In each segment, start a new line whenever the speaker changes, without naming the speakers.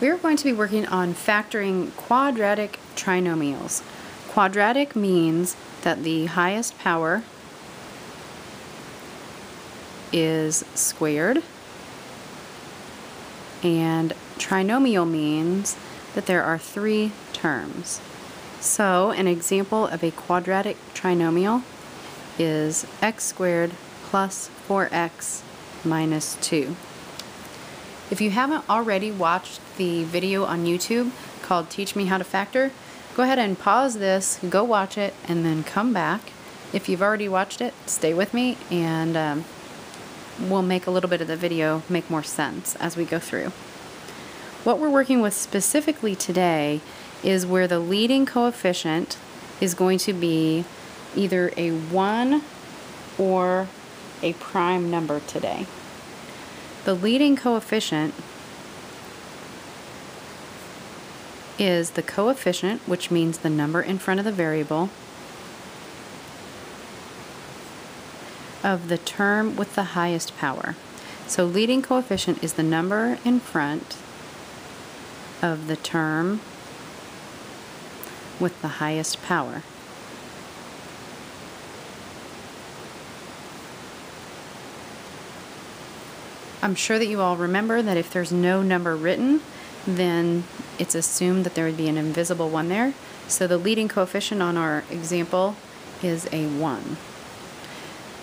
We are going to be working on factoring quadratic trinomials. Quadratic means that the highest power is squared, and trinomial means that there are three terms. So an example of a quadratic trinomial is x squared plus 4x minus 2. If you haven't already watched the video on YouTube called Teach Me How to Factor, go ahead and pause this, go watch it, and then come back. If you've already watched it, stay with me and we'll make a little bit of the video make more sense as we go through. What we're working with specifically today is where the leading coefficient is going to be either a 1 or a prime number today. The leading coefficient is the coefficient, which means the number in front of the variable, of the term with the highest power. So leading coefficient is the number in front of the term with the highest power. I'm sure that you all remember that if there's no number written, then it's assumed that there would be an invisible one there. So the leading coefficient on our example is a 1.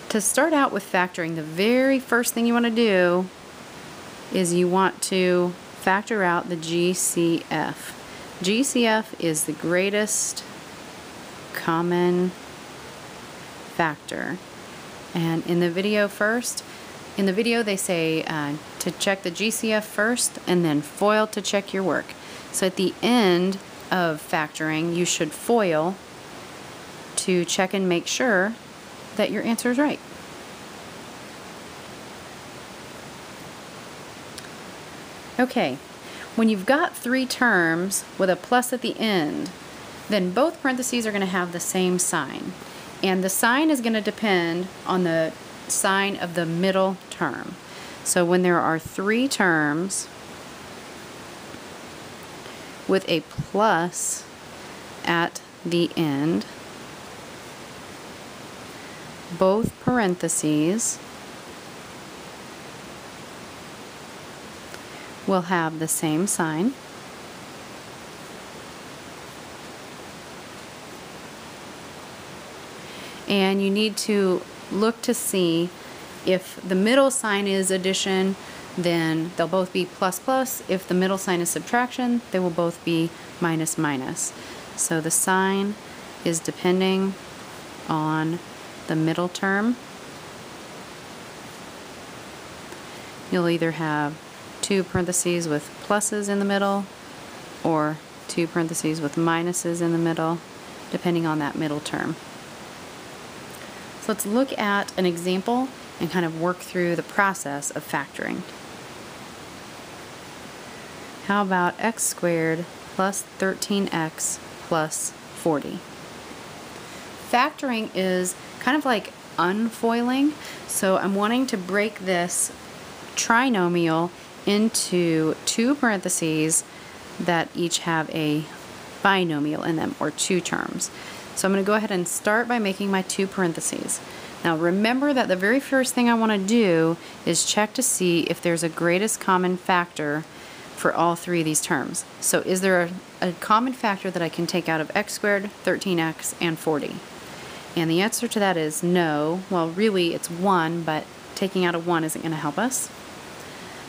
To start out with factoring, the very first thing you want to do is you want to factor out the GCF. GCF is the greatest common factor. And in the video they say to check the GCF first and then FOIL to check your work. So at the end of factoring, you should FOIL to check and make sure that your answer is right. Okay, when you've got three terms with a plus at the end, then both parentheses are going to have the same sign. And the sign is going to depend on the sign of the middle term. So when there are three terms with a plus at the end, both parentheses will have the same sign. And you need to look to see if the middle sign is addition, then they'll both be plus plus. If the middle sign is subtraction, they will both be minus minus. So the sign is depending on the middle term. You'll either have two parentheses with pluses in the middle or two parentheses with minuses in the middle, depending on that middle term. So let's look at an example and kind of work through the process of factoring. How about x squared plus 13x plus 40? Factoring is kind of like unfoiling, so I'm wanting to break this trinomial into two parentheses that each have a binomial in them, or two terms. So I'm going to go ahead and start by making my two parentheses. Now remember that the very first thing I want to do is check to see if there's a greatest common factor for all three of these terms. So is there a common factor that I can take out of x squared, 13x, and 40? And the answer to that is no. Well, really it's 1, but taking out a 1 isn't going to help us.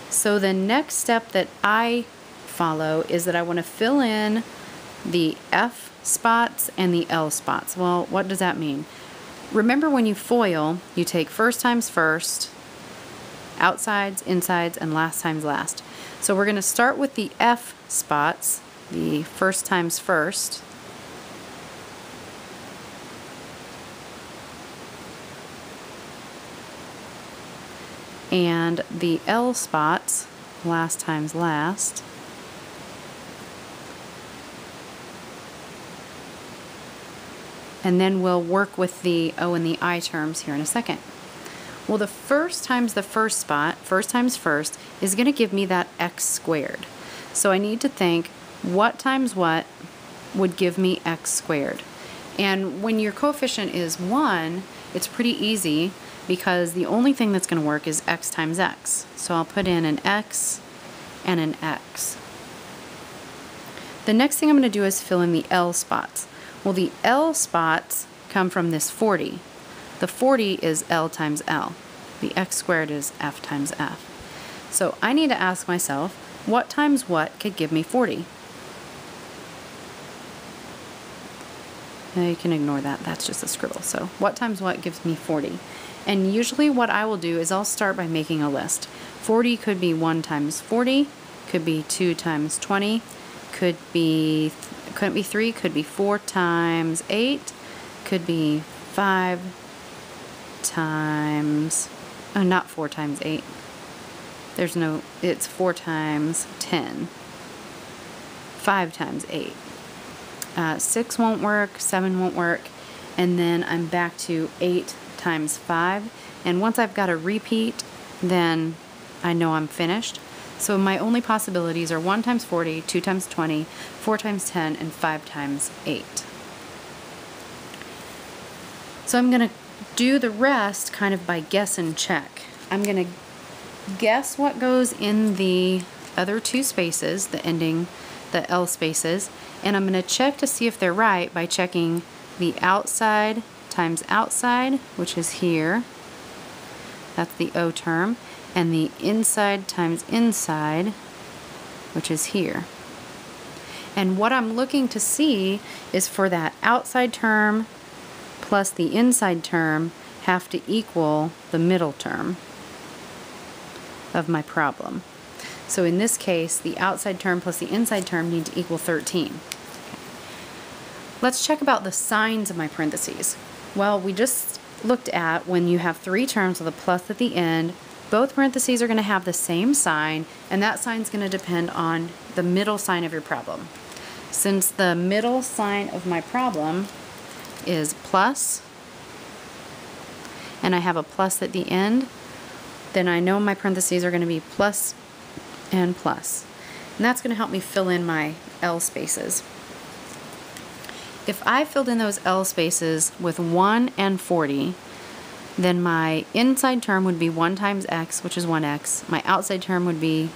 So the next step that I follow is that I want to fill in the F spots and the L spots. Well, what does that mean? Remember, when you FOIL, you take first times first, outsides, insides, and last times last. So we're going to start with the F spots, the first times first. And the L spots, last times last. And then we'll work with the O and the I terms here in a second. Well, the first times the first spot, first times first, is going to give me that x squared. So I need to think, what times what would give me x squared? And when your coefficient is 1, it's pretty easy because the only thing that's going to work is x times x. So I'll put in an x and an x. The next thing I'm going to do is fill in the L spots. Well, the L spots come from this 40. The 40 is L times L. The x squared is f times f. So I need to ask myself, what times what could give me 40? Now you can ignore that, that's just a scribble. So what times what gives me 40? And usually what I will do is I'll start by making a list. 40 could be 1 times 40, could be 2 times 20, couldn't be 3, could be 4 times 8, could be 5 times, not 4 times 8. It's 4 times 10. 5 times 8. 6 won't work, 7 won't work, and then I'm back to 8 times 5. And once I've got a repeat, then I know I'm finished. So my only possibilities are 1 times 40, 2 times 20, 4 times 10, and 5 times 8. So I'm going to do the rest kind of by guess and check. I'm going to guess what goes in the other two spaces, the L spaces, and I'm going to check to see if they're right by checking the outside times outside, which is here. That's the O term. And the inside times inside, which is here. And what I'm looking to see is for that outside term plus the inside term have to equal the middle term of my problem. So in this case, the outside term plus the inside term need to equal 13. Let's check about the signs of my parentheses. Well, we just looked at when you have 3 terms with a plus at the end, both parentheses are going to have the same sign, and that sign is going to depend on the middle sign of your problem. Since the middle sign of my problem is plus, and I have a plus at the end, then I know my parentheses are going to be plus and plus. And that's going to help me fill in my L spaces. If I filled in those L spaces with 1 and 40, then my inside term would be 1 times x, which is 1x. My outside term would be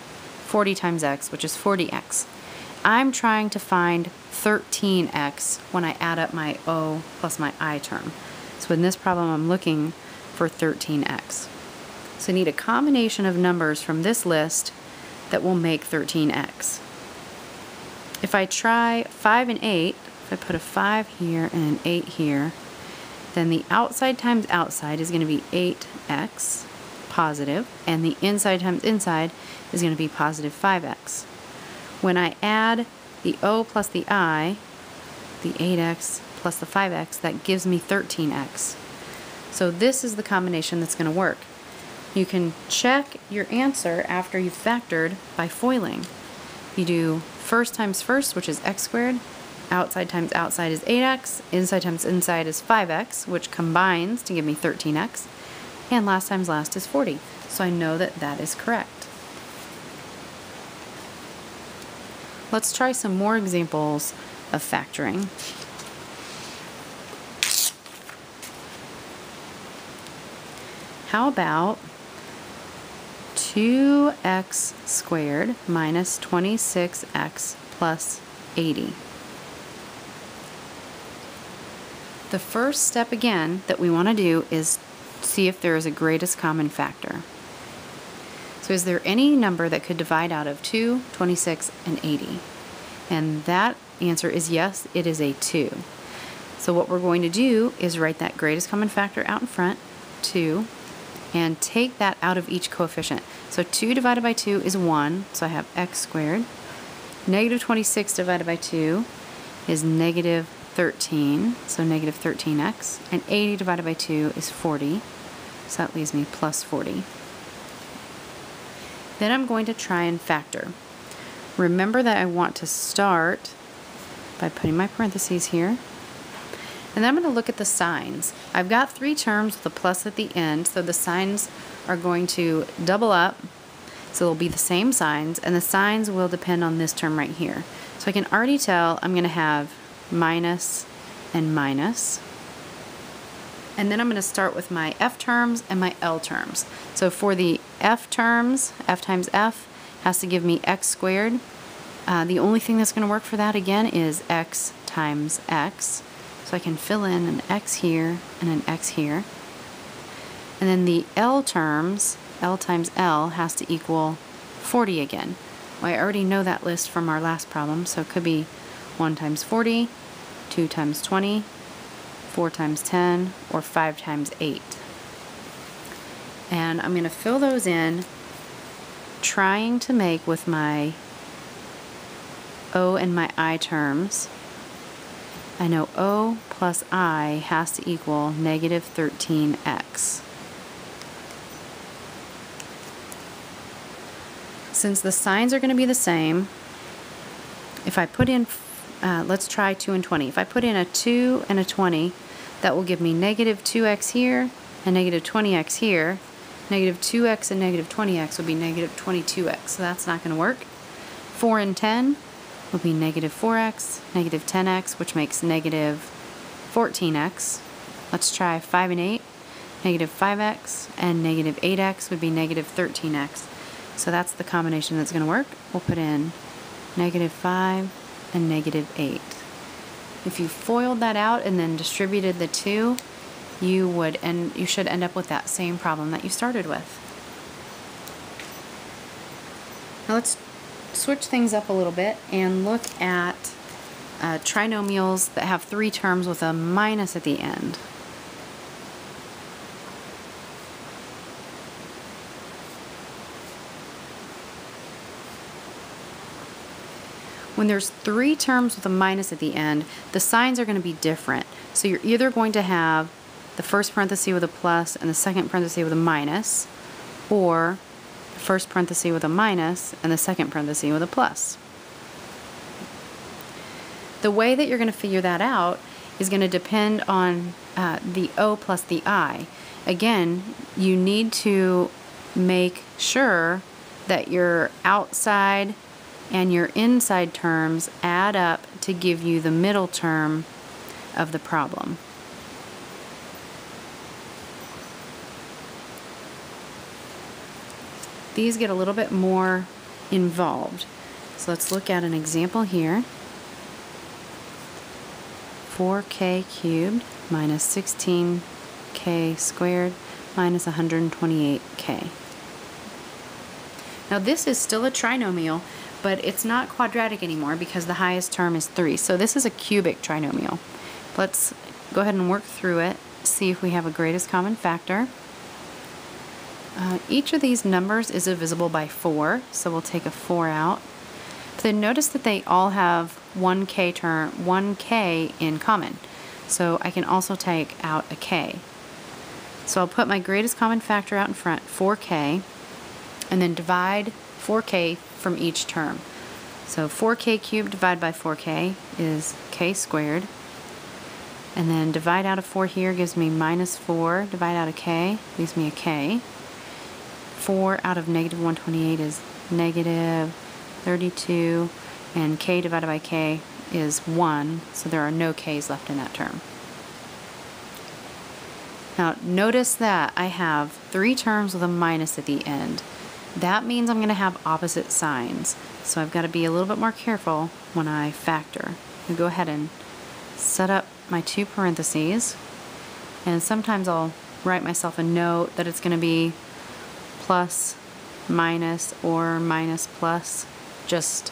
40 times x, which is 40x. I'm trying to find 13x when I add up my O plus my I term. So in this problem, I'm looking for 13x. So I need a combination of numbers from this list that will make 13x. If I try 5 and 8, if I put a 5 here and an 8 here, then the outside times outside is going to be 8x positive, and the inside times inside is going to be positive 5x. When I add the O plus the I, the 8x plus the 5x, that gives me 13x. So this is the combination that's going to work. You can check your answer after you've factored by foiling. You do first times first, which is x squared, outside times outside is 8x, inside times inside is 5x, which combines to give me 13x, and last times last is 40. So I know that that is correct. Let's try some more examples of factoring. How about 2x squared minus 26x plus 80? The first step again that we want to do is see if there is a greatest common factor. So is there any number that could divide out of 2, 26, and 80? And that answer is yes, it is a 2. So what we're going to do is write that greatest common factor out in front, 2, and take that out of each coefficient. So 2 divided by 2 is 1, so I have x squared. Negative 26 divided by 2 is negative 13, so negative 13x, and 80 divided by 2 is 40, so that leaves me plus 40. Then I'm going to try and factor. Remember that I want to start by putting my parentheses here, and then I'm going to look at the signs. I've got 3 terms with a plus at the end, so the signs are going to double up. So it'll be the same signs, and the signs will depend on this term right here. So I can already tell I'm going to have minus and minus. And then I'm going to start with my f terms and my L terms. So for the f terms, f times f has to give me x squared. The only thing that's going to work for that again is x times x. So I can fill in an x here and an x here. And then the L terms, L times L, has to equal 40 again. Well, I already know that list from our last problem, so it could be 1 times 40, 2 times 20, 4 times 10, or 5 times 8. And I'm going to fill those in, trying to make with my O and my I terms. I know O plus I has to equal negative 13x. Since the signs are going to be the same, if I put in, let's try 2 and 20. If I put in a 2 and a 20, that will give me negative 2x here and negative 20x here. Negative 2x and negative 20x will be negative 22x, so that's not going to work. 4 and 10 will be negative 4x, negative 10x, which makes negative 14x. Let's try 5 and 8. Negative 5x and negative 8x would be negative 13x. So that's the combination that's going to work. We'll put in negative 5 and negative 8. If you FOILed that out and then distributed the 2, you should end up with that same problem that you started with. Now let's switch things up a little bit and look at trinomials that have 3 terms with a minus at the end. When there's 3 terms with a minus at the end, the signs are going to be different. So you're either going to have the first parenthesis with a plus and the second parenthesis with a minus, or the first parenthesis with a minus and the second parenthesis with a plus. The way that you're going to figure that out is going to depend on the O plus the I. Again, you need to make sure that your outside and your inside terms add up to give you the middle term of the problem. These get a little bit more involved. So let's look at an example here. 4k cubed minus 16k squared minus 128k. Now this is still a trinomial, but it's not quadratic anymore because the highest term is 3. So this is a cubic trinomial. Let's go ahead and work through it, see if we have a greatest common factor. Each of these numbers is divisible by 4, so we'll take a 4 out. But then notice that they all have 1k in common. So I can also take out a k. So I'll put my greatest common factor out in front, 4k, and then divide 4k from each term. So 4k cubed divided by 4k is k squared. And then divide out of 4 here gives me minus 4. Divide out of k leaves me a k. 4 out of negative 128 is negative 32. And k divided by k is 1. So there are no k's left in that term. Now notice that I have 3 terms with a minus at the end. That means I'm going to have opposite signs. So I've got to be a little bit more careful when I factor. I go ahead and set up my 2 parentheses. And sometimes I'll write myself a note that it's going to be plus, minus, or minus plus, just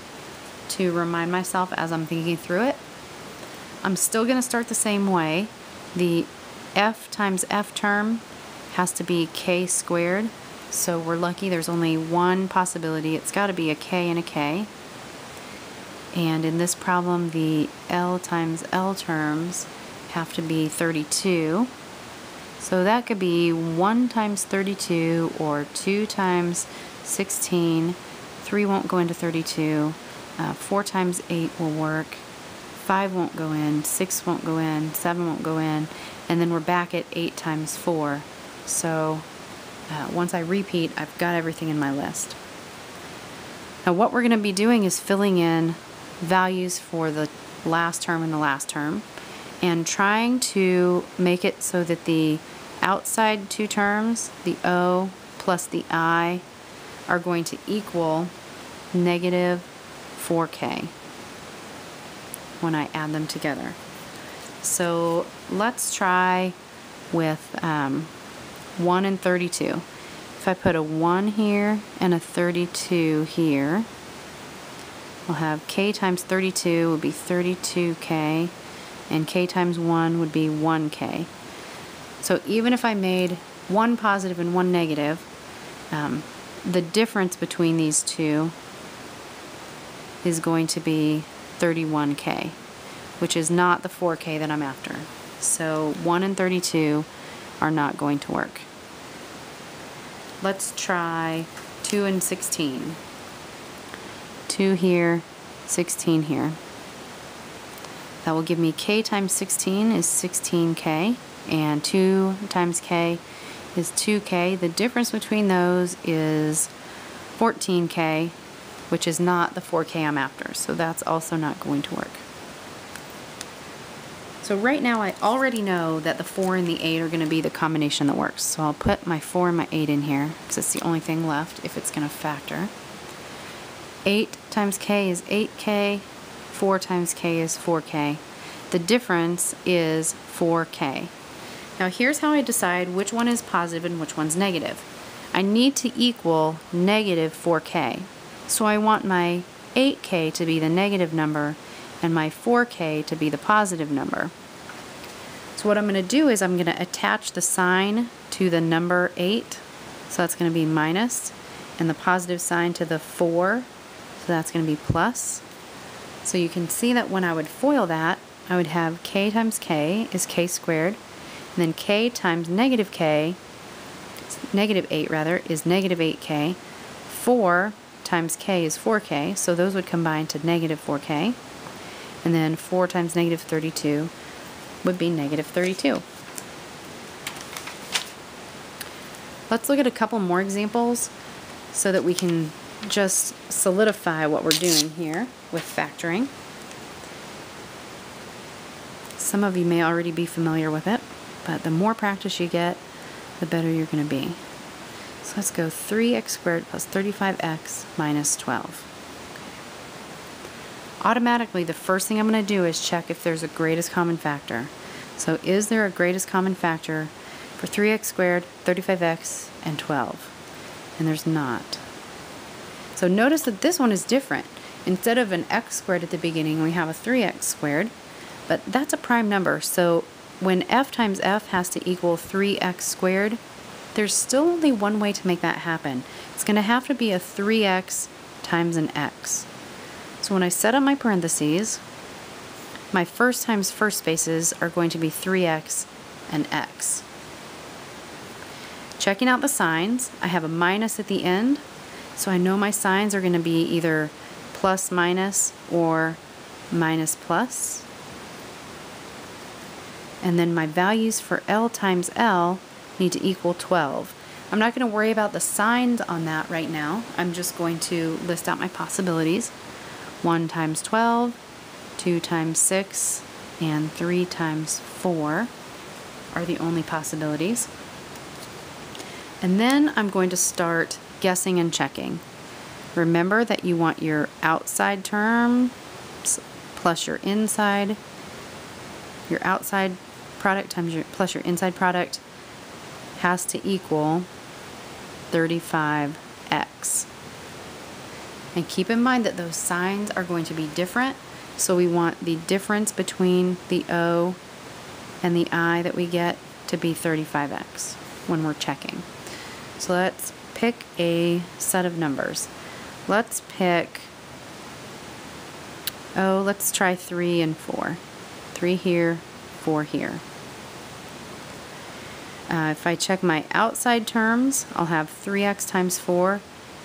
to remind myself as I'm thinking through it. I'm still going to start the same way. The f times f term has to be k squared. So we're lucky there's only one possibility. It's got to be a k and a k. And in this problem, the L times L terms have to be 32. So that could be 1 times 32 or 2 times 16. 3 won't go into 32. 4 times 8 will work. 5 won't go in. 6 won't go in. 7 won't go in. And then we're back at 8 times 4. So once I repeat, I've got everything in my list. Now what we're going to be doing is filling in values for the last term and the last term, and trying to make it so that the outside two terms, the O plus the I, are going to equal negative 4k when I add them together. So let's try with 1 and 32. If I put a 1 here and a 32 here, we'll have k times 32 would be 32k, and k times 1 would be 1k. So even if I made one positive and one negative, the difference between these two is going to be 31k, which is not the 4k that I'm after. So 1 and 32 are not going to work. Let's try 2 and 16. 2 here, 16 here. That will give me k times 16 is 16k, and 2 times k is 2k. The difference between those is 14k, which is not the 4k I'm after, so that's also not going to work. So right now I already know that the 4 and the 8 are going to be the combination that works. So I'll put my 4 and my 8 in here because it's the only thing left if it's going to factor. 8 times k is 8k, 4 times k is 4k. The difference is 4k. Now here's how I decide which one is positive and which one's negative. I need to equal negative 4k. So I want my 8k to be the negative number and my 4k to be the positive number. So what I'm going to do is I'm going to attach the sign to the number 8, so that's going to be minus, and the positive sign to the 4, so that's going to be plus. So you can see that when I would FOIL that, I would have k times k is k squared, and then k times negative k, negative 8 rather, is negative 8k. 4 times k is 4k, so those would combine to negative 4k. And then 4 times negative 32 would be negative 32. Let's look at a couple more examples so that we can just solidify what we're doing here with factoring. Some of you may already be familiar with it, but the more practice you get, the better you're going to be. So let's go 3x squared plus 35x minus 12. Automatically, the first thing I'm going to do is check if there's a greatest common factor. So is there a greatest common factor for 3x squared, 35x, and 12? And there's not. So notice that this one is different. Instead of an x squared at the beginning, we have a 3x squared, but that's a prime number. So when f times f has to equal 3x squared, there's still only one way to make that happen. It's going to have to be a 3x times an x. So when I set up my parentheses, my first times first spaces are going to be 3x and x. Checking out the signs, I have a minus at the end, so I know my signs are going to be either plus minus or minus plus. And then my values for L times L need to equal 12. I'm not going to worry about the signs on that right now. I'm just going to list out my possibilities. 1 times 12, 2 times 6, and 3 times 4 are the only possibilities. And then I'm going to start guessing and checking. Remember that you want your outside term plus your inside product times plus your inside product has to equal 35x. And keep in mind that those signs are going to be different, so we want the difference between the O and the I that we get to be 35x when we're checking. So let's pick a set of numbers. Let's pick, let's try 3 and 4. 3 here, 4 here. If I check my outside terms, I'll have 3x times 4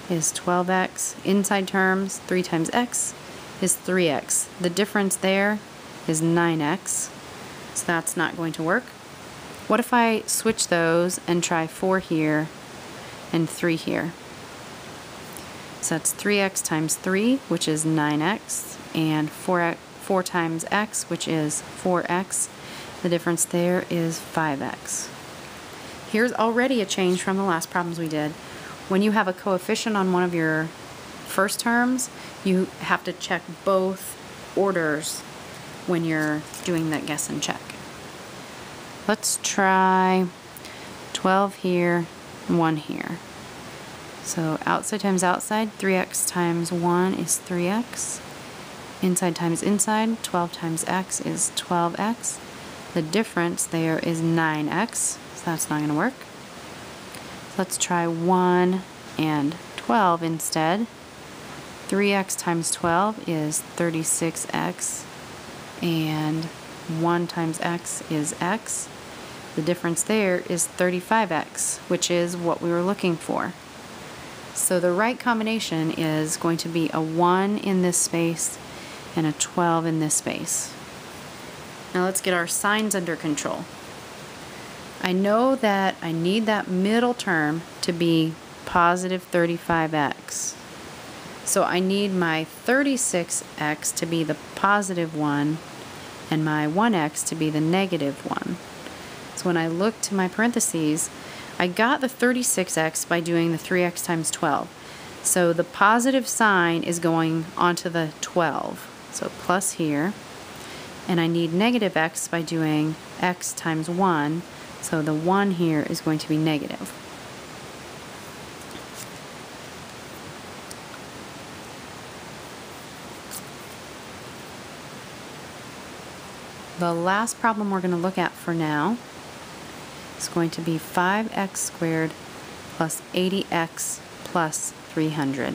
is 12x. Inside terms, 3 times x is 3x. The difference there is 9x, so that's not going to work. What if I switch those and try 4 here and 3 here? So that's 3x times 3, which is 9x, and 4 times x, which is 4x. The difference there is 5x. Here's already a change from the last problems we did. When you have a coefficient on one of your first terms, you have to check both orders when you're doing that guess and check. Let's try 12 here, 1 here. So outside times outside, 3x times 1 is 3x. Inside times inside, 12 times x is 12x. The difference there is 9x, so that's not going to work. So let's try 1 and 12 instead. 3x times 12 is 36x, and 1 times x is x. The difference there is 35x, which is what we were looking for. So the right combination is going to be a 1 in this space and a 12 in this space. Now let's get our signs under control. I know that I need that middle term to be positive 35x. So I need my 36x to be the positive 1 and my 1x to be the negative 1. So when I look to my parentheses, I got the 36x by doing the 3x times 12. So the positive sign is going onto the 12. So plus here. And I need negative x by doing x times 1. So the 1 here is going to be negative. The last problem we're going to look at for now is going to be 5x squared plus 80x plus 300.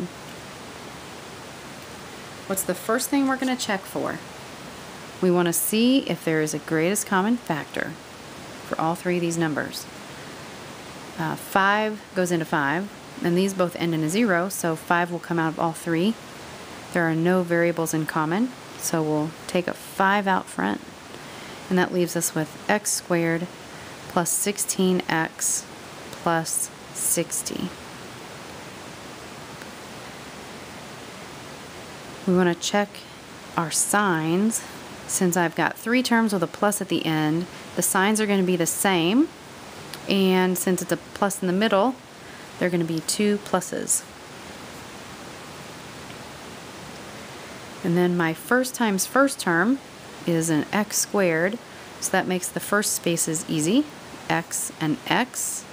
What's the first thing we're going to check for? We want to see if there is a greatest common factor for all three of these numbers. 5 goes into 5, and these both end in a 0, so 5 will come out of all three. There are no variables in common, so we'll take a 5 out front, and that leaves us with x squared plus 16x plus 60. We want to check our signs. Since I've got three terms with a plus at the end, the signs are going to be the same, and since it's a plus in the middle, they're going to be two pluses. And then my first times first term is an x squared, so that makes the first spaces easy, x and x.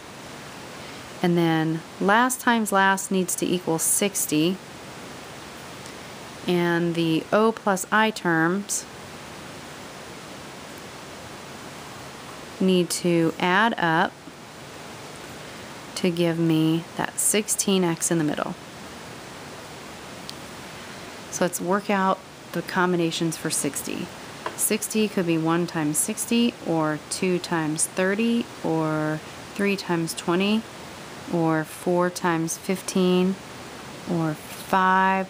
And then last times last needs to equal 60, and the o plus I terms need to add up to give me that 16x in the middle. So let's work out the combinations for 60. 60 could be 1 times 60, or 2 times 30, or 3 times 20, or 4 times 15, or 5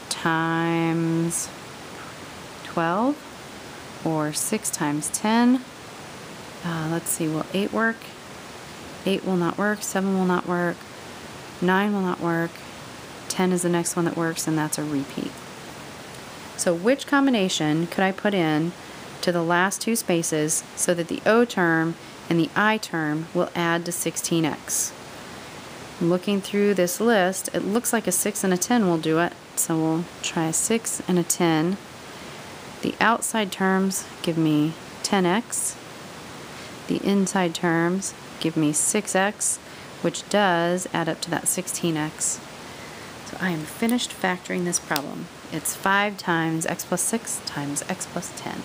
times 12, or 6 times 10. Let's see, will 8 work? 8 will not work, 7 will not work, 9 will not work, 10 is the next one that works, and that's a repeat. So which combination could I put in to the last two spaces so that the O term and the I term will add to 16x? Looking through this list, it looks like a 6 and a 10 will do it, so we'll try a 6 and a 10. The outside terms give me 10x. The inside terms give me 6x, which does add up to that 16x. So I am finished factoring this problem. It's 5 times x plus 6 times x plus 10.